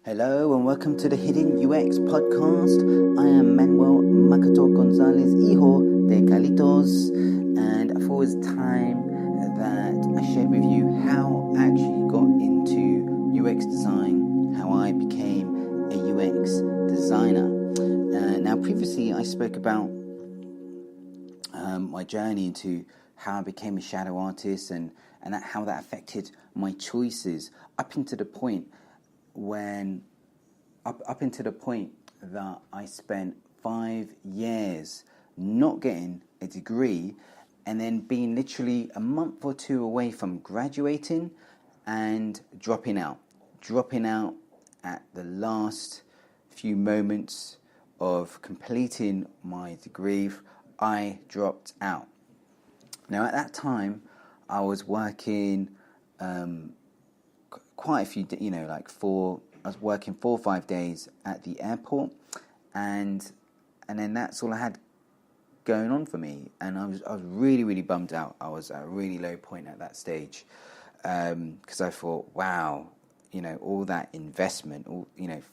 Hello and welcome to the HiddenUX podcast. I am Manuel Macator Gonzalez, hijo de Calitos, and I thought it was time that I shared with you how I actually got into UX design, how I became a UX designer. Now, previously I spoke about my journey into how I became a shadow artist and how that affected my choices up into the point that I spent 5 years not getting a degree and then being literally a month or two away from graduating and dropping out at the last few moments of completing my degree. I dropped out. Now at that time I was working quite a few, I was working 4 or 5 days at the airport, and then that's all I had going on for me. And I was really, really bummed out. I was at a really low point at that stage, because I thought, wow, all that investment,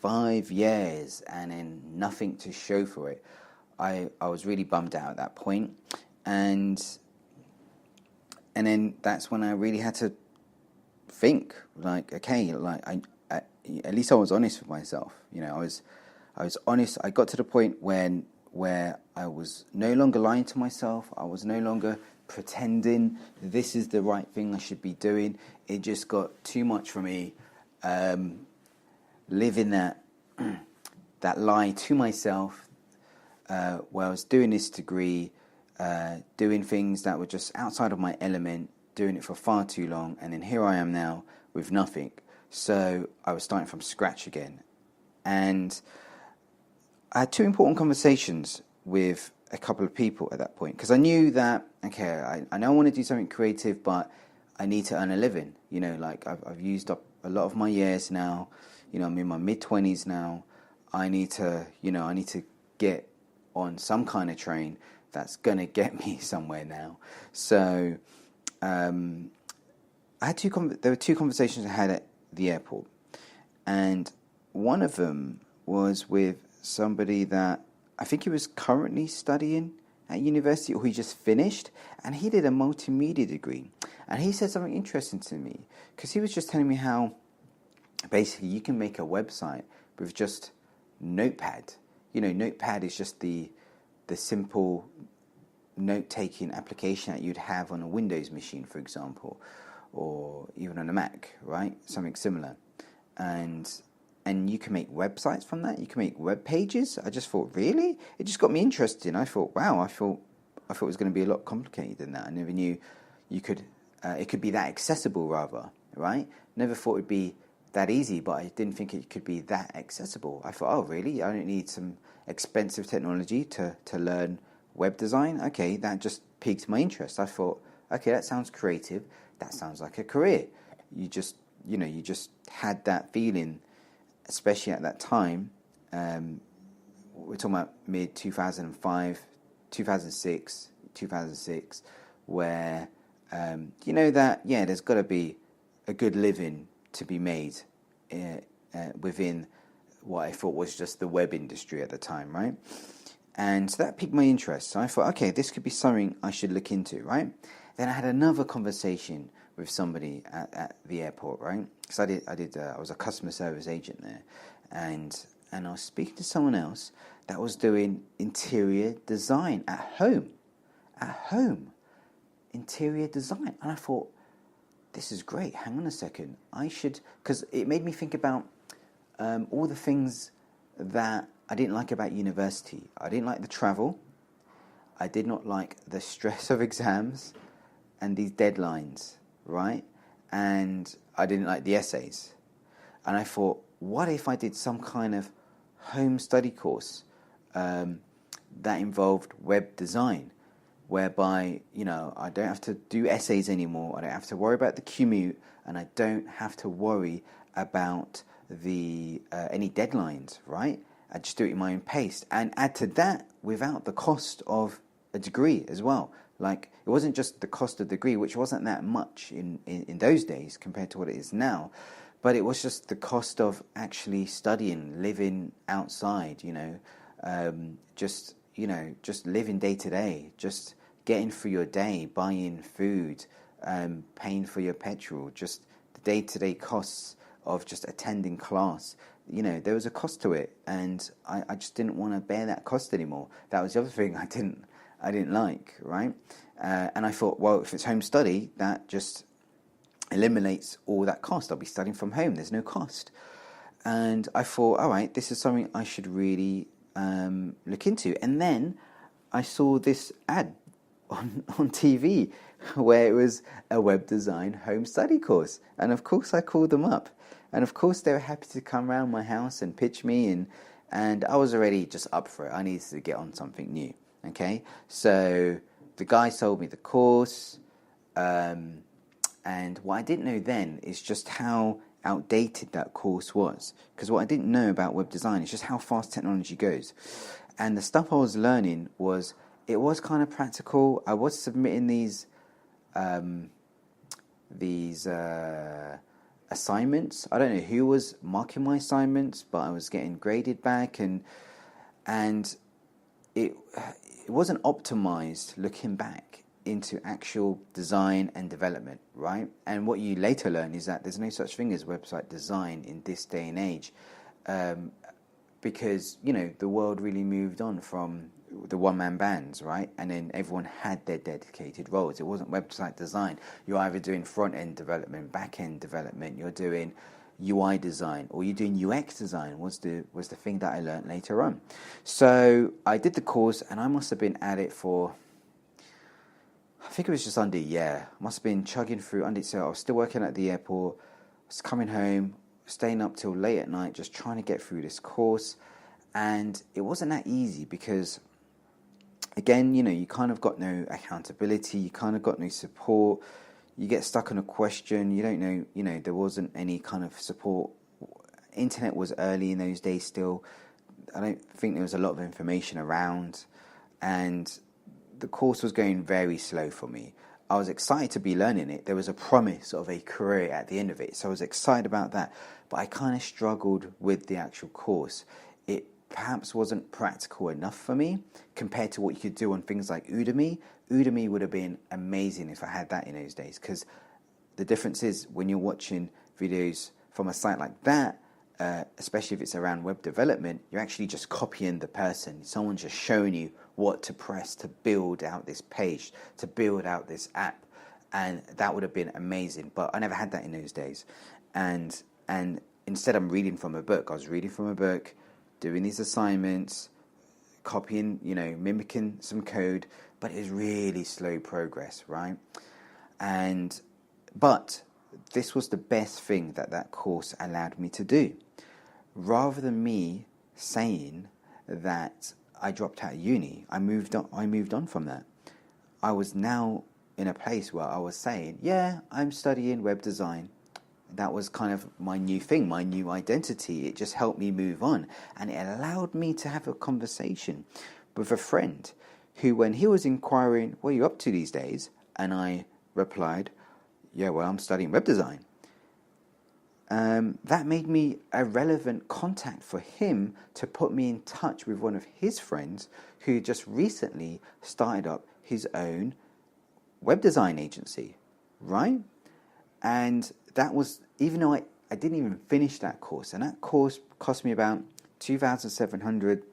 5 years, and then nothing to show for it. I was really bummed out at that point, and then that's when I really had to think, at least I was honest with myself. I was honest. I got to the point where I was no longer lying to myself. I was no longer pretending this is the right thing I should be doing. It just got too much for me, living that lie to myself, where I was doing this degree, doing things that were just outside of my element, doing it for far too long, and then here I am now with nothing. So I was starting from scratch again. And I had 2 important conversations with a couple of people at that point, because I knew that, okay, I know I want to do something creative, but I need to earn a living. I've used up a lot of my years now. I'm in my mid-20s now. I need to get on some kind of train that's going to get me somewhere now. So I had there were 2 conversations I had at the airport, and one of them was with somebody that I think he was currently studying at university, or he just finished, and he did a multimedia degree. And he said something interesting to me, because he was just telling me how basically you can make a website with just Notepad. Notepad is just the simple note-taking application that you'd have on a Windows machine, for example, or even on a Mac, right? Something similar. And you can make websites from that. You can make web pages. I just thought, really? It just got me interested. I thought, wow, I thought it was going to be a lot complicated than that. I never knew it could be that accessible, rather, right? Never thought it'd be that easy, but I didn't think it could be that accessible. I thought, oh, really? I don't need some expensive technology to learn web design? Okay, that just piqued my interest. I thought, okay, that sounds creative. That sounds like a career. You just had that feeling, especially at that time. We're talking about mid 2005, 2006, where there's got to be a good living to be made within what I thought was just the web industry at the time, right? And so that piqued my interest. So I thought, okay, this could be something I should look into, right? Then I had another conversation with somebody at the airport, right? Because I was a customer service agent there, and I was speaking to someone else that was doing interior design at home, interior design, and I thought, this is great. Hang on a second, because it made me think about all the things that I didn't like about university. I didn't like the travel. I did not like the stress of exams and these deadlines, right? And I didn't like the essays. And I thought, what if I did some kind of home study course that involved web design, whereby, I don't have to do essays anymore, I don't have to worry about the commute, and I don't have to worry about any deadlines, right? I just do it in my own pace, and add to that without the cost of a degree as well. Like, it wasn't just the cost of the degree, which wasn't that much in those days compared to what it is now, but it was just the cost of actually studying, living outside, just living day to day, just getting through your day, buying food, paying for your petrol, just the day-to-day costs of just attending class. There was a cost to it, and I just didn't want to bear that cost anymore. That was the other thing I didn't like, right? And I thought, well, if it's home study, that just eliminates all that cost. I'll be studying from home. There's no cost. And I thought, all right, this is something I should really look into. And then I saw this ad on TV where it was a web design home study course. And of course I called them up. And of course they were happy to come around my house and pitch me. And I was already just up for it. I needed to get on something new. Okay? So the guy sold me the course. And what I didn't know then is just how outdated that course was. Because what I didn't know about web design is just how fast technology goes. And the stuff I was learning was kind of practical. I was submitting these assignments. I don't know who was marking my assignments, but I was getting graded back, and it wasn't optimized looking back into actual design and development, right? And what you later learn is that there's no such thing as website design in this day and age, because the world really moved on from the one-man bands, right? And then everyone had their dedicated roles. It wasn't website design. You're either doing front-end development, back-end development, you're doing UI design, or you're doing UX design was the thing that I learned later on. So I did the course, and I must have been at it for, I think it was just under a year. I must have been chugging through under. So I was still working at the airport, I was coming home, staying up till late at night, just trying to get through this course. And it wasn't that easy because, again, you kind of got no accountability, you kind of got no support, you get stuck on a question, you don't know, there wasn't any kind of support. Internet was early in those days still. I don't think there was a lot of information around, and the course was going very slow for me. I was excited to be learning it. There was a promise of a career at the end of it, so I was excited about that, but I kind of struggled with the actual course. It perhaps wasn't practical enough for me compared to what you could do on things like Udemy. Udemy would have been amazing if I had that in those days, because the difference is when you're watching videos from a site like that, especially if it's around web development, you're actually just copying the person. Someone's just showing you what to press to build out this page, to build out this app, and that would have been amazing. But I never had that in those days, and instead I'm reading from a book. I was reading from a book, doing these assignments, copying, mimicking some code, but it was really slow progress, right? But this was the best thing that course allowed me to do. Rather than me saying that I dropped out of uni, I moved on from that. I was now in a place where I was saying, yeah, I'm studying web design. That was kind of my new thing, my new identity. It just helped me move on. And it allowed me to have a conversation with a friend who, when he was inquiring, what are you up to these days? And I replied, yeah, well, I'm studying web design. That made me a relevant contact for him to put me in touch with one of his friends who just recently started up his own web design agency, right? And that was, even though I didn't even finish that course, and that course cost me about $2,700.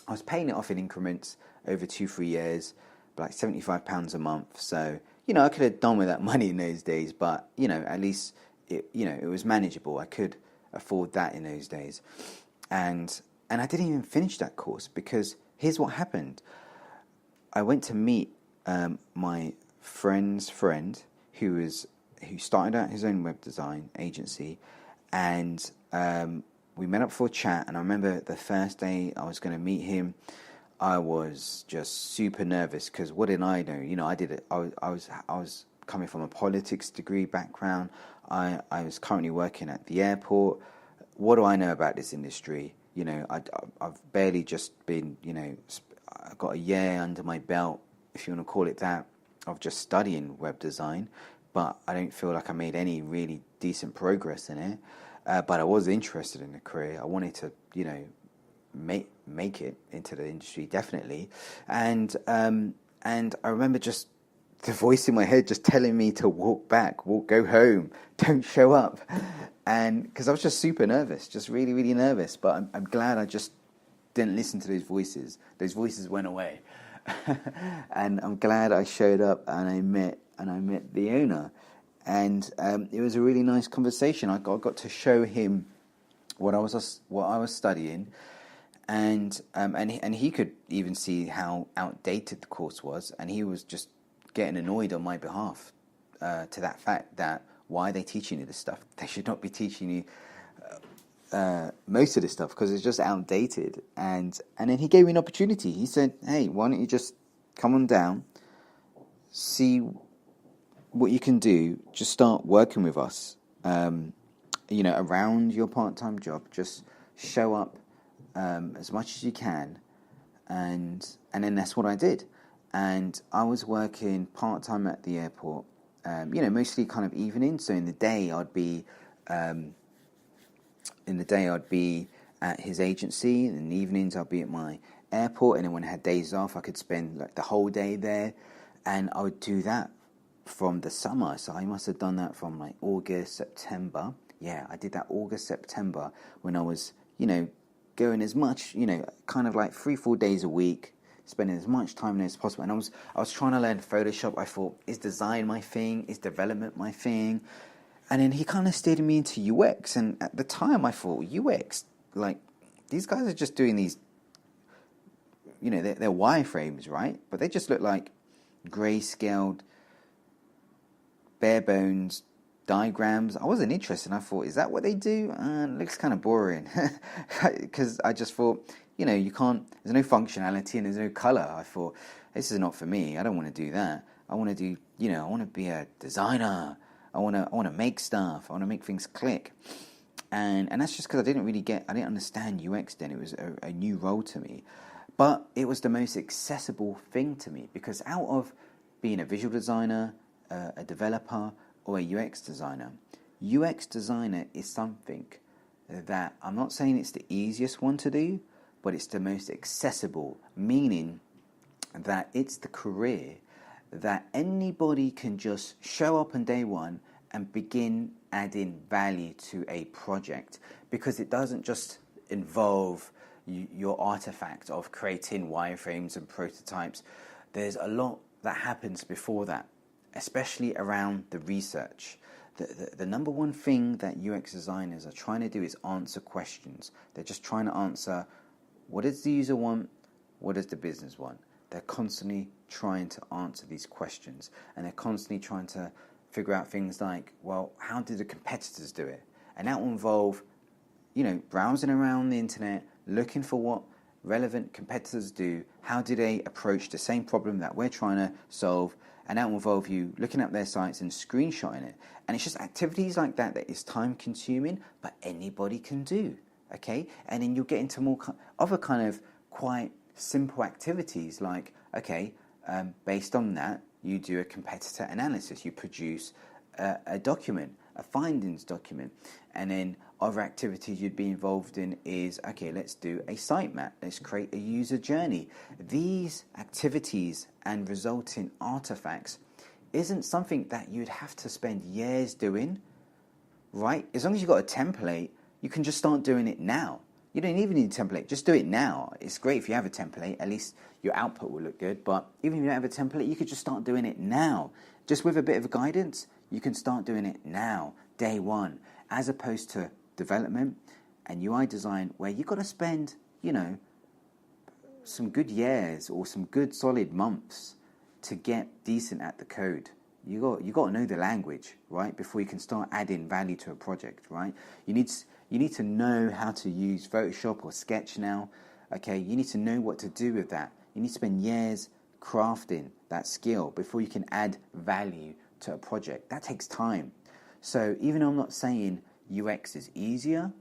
I was paying it off in increments over 2-3 years, like £75 a month. So, I could have done with that money in those days, but, at least, it was manageable. I could afford that in those days. And I didn't even finish that course because here's what happened. I went to meet my friend's friend who started out his own web design agency, and we met up for a chat. And I remember the first day I was going to meet him, I was just super nervous because what did I know? I was coming from a politics degree background. I was currently working at the airport. What do I know about this industry? I've barely just been, I got a year under my belt, if you want to call it that, of just studying web design, but I don't feel like I made any really decent progress in it. but I was interested in the career. I wanted to, make it into the industry, definitely. And I remember just the voice in my head just telling me to go home, don't show up. And because I was just super nervous, just really, really nervous. But I'm glad I just didn't listen to those voices. Those voices went away. And I'm glad I showed up and I met the owner. And it was a really nice conversation. I got to show him what I was studying, and he could even see how outdated the course was, and he was just getting annoyed on my behalf to that fact that why are they teaching you this stuff? They should not be teaching you most of this stuff because it's just outdated. And then he gave me an opportunity. He said, "Hey, why don't you just come on down, see what you can do, just start working with us, around your part-time job. Just show up as much as you can." And then that's what I did. And I was working part-time at the airport, mostly kind of evening. So in the day I'd be at his agency, and in the evenings I'd be at my airport. And then when I had days off, I could spend like the whole day there, and I would do that from the summer. So I must have done that from like August, September. Yeah, I did that August, September, when I was, going as much, kind of like 3-4 days a week, spending as much time there as possible. And I was trying to learn Photoshop. I thought, is design my thing? Is development my thing? And then he kind of steered me into UX. And at the time I thought, UX, like, these guys are just doing these, they're wireframes, right? But they just look like grayscaled, bare bones diagrams. I wasn't interested. I thought, is that what they do? It looks kind of boring. Because I just thought, you can't, there's no functionality and there's no color. I thought, this is not for me. I don't want to do that. I want to do, I want to be a designer. I want to make stuff. I want to make things click. And that's just because I didn't understand UX then. It was a new role to me. But it was the most accessible thing to me, because out of being a visual designer, a developer, or a UX designer is something that, I'm not saying it's the easiest one to do, but it's the most accessible, meaning that it's the career that anybody can just show up on day one and begin adding value to a project, because it doesn't just involve your artifact of creating wireframes and prototypes. There's a lot that happens before that, especially around the research. The number one thing that UX designers are trying to do is answer questions. They're just trying to answer, what does the user want? What does the business want? They're constantly trying to answer these questions, and they're constantly trying to figure out things like, well, how did the competitors do it? And that will involve, browsing around the internet, looking for what relevant competitors do. How do they approach the same problem that we're trying to solve? And that will involve you looking at their sites and screenshotting it. And it's just activities like that is time consuming, but anybody can do, okay? And then you'll get into more other kind of quite simple activities like, okay, based on that, you do a competitor analysis. You produce a document, a findings document. And then other activities you'd be involved in is, okay, let's do a sitemap. Let's create a user journey. These activities and resulting artifacts isn't something that you'd have to spend years doing, right? As long as you've got a template, you can just start doing it now. You don't even need a template. Just do it now. It's great if you have a template. At least your output will look good. But even if you don't have a template, you could just start doing it now. Just with a bit of guidance, you can start doing it now, day one, as opposed to development and UI design, where you've got to spend, some good years or some good solid months to get decent at the code. You got to know the language, right, before you can start adding value to a project, right? You need to know how to use Photoshop or Sketch now, okay? You need to know what to do with that. You need to spend years crafting that skill before you can add value to a project. That takes time. So even though I'm not saying UX is easier,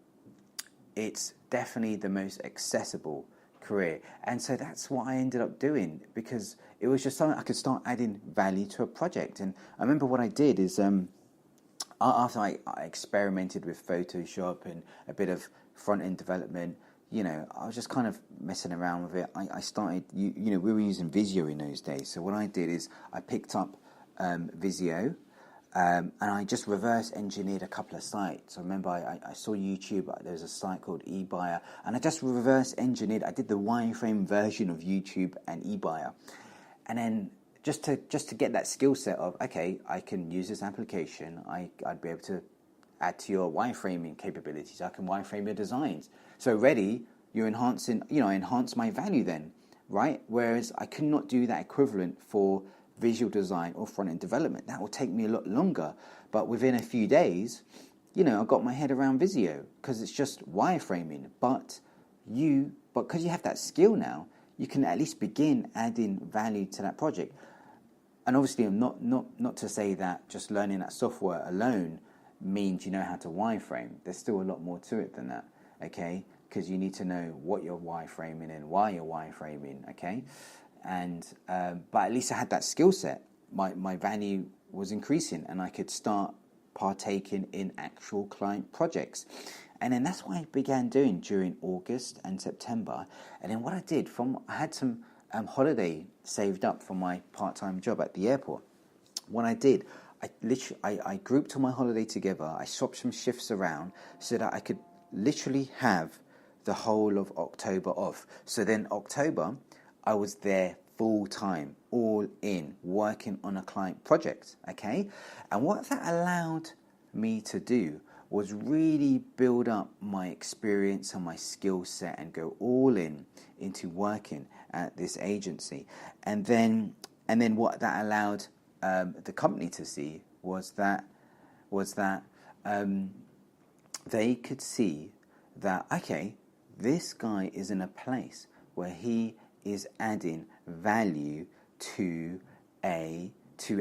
it's definitely the most accessible career. And so that's what I ended up doing, because it was just something I could start adding value to a project. And I remember what I did is after I experimented with Photoshop and a bit of front-end development, I was just kind of messing around with it. I started, we were using Visio in those days. So what I did is I picked up Visio, and I just reverse engineered a couple of sites. I remember I saw YouTube, there was a site called eBuyer, and I just reverse engineered. I did the wireframe version of YouTube and eBuyer. And then just to get that skill set of, okay, I can use this application, I'd be able to add to your wireframing capabilities, I can wireframe your designs. So already you're enhancing, I enhance my value then, right? Whereas I could not do that equivalent for visual design or front-end development. That will take me a lot longer. But within a few days, I got my head around Visio because it's just wireframing. But because you have that skill now, you can at least begin adding value to that project. And obviously, not to say that just learning that software alone means you know how to wireframe. There's still a lot more to it than that, okay? Because you need to know what you're wireframing and why you're wireframing, okay? And but at least I had that skill set. My value was increasing, and I could start partaking in actual client projects. And then that's what I began doing during August and September. And then what I did, I had some holiday saved up for my part-time job at the airport. What I did, I grouped all my holiday together. I swapped some shifts around so that I could literally have the whole of October off. So then October, I was there full time, all in, working on a client project, okay? And what that allowed me to do was really build up my experience and my skill set and go all in into working at this agency. And then what that allowed the company to see was that they could see that, okay, this guy is in a place where he is adding value to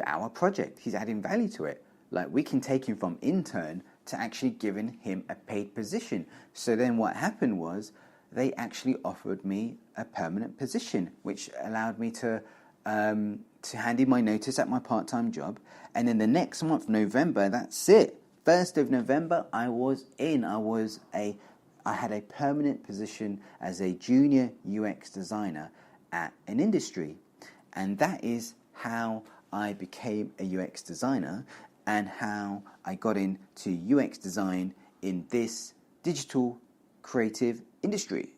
our project. He's adding value to it. Like, we can take him from intern to actually giving him a paid position. So then what happened was they actually offered me a permanent position, which allowed me to hand in my notice at my part-time job. And then the next month, November, that's it. 1st of November, I was in. I had a permanent position as a junior UX designer at an industry. And that is how I became a UX designer and how I got into UX design in this digital creative industry.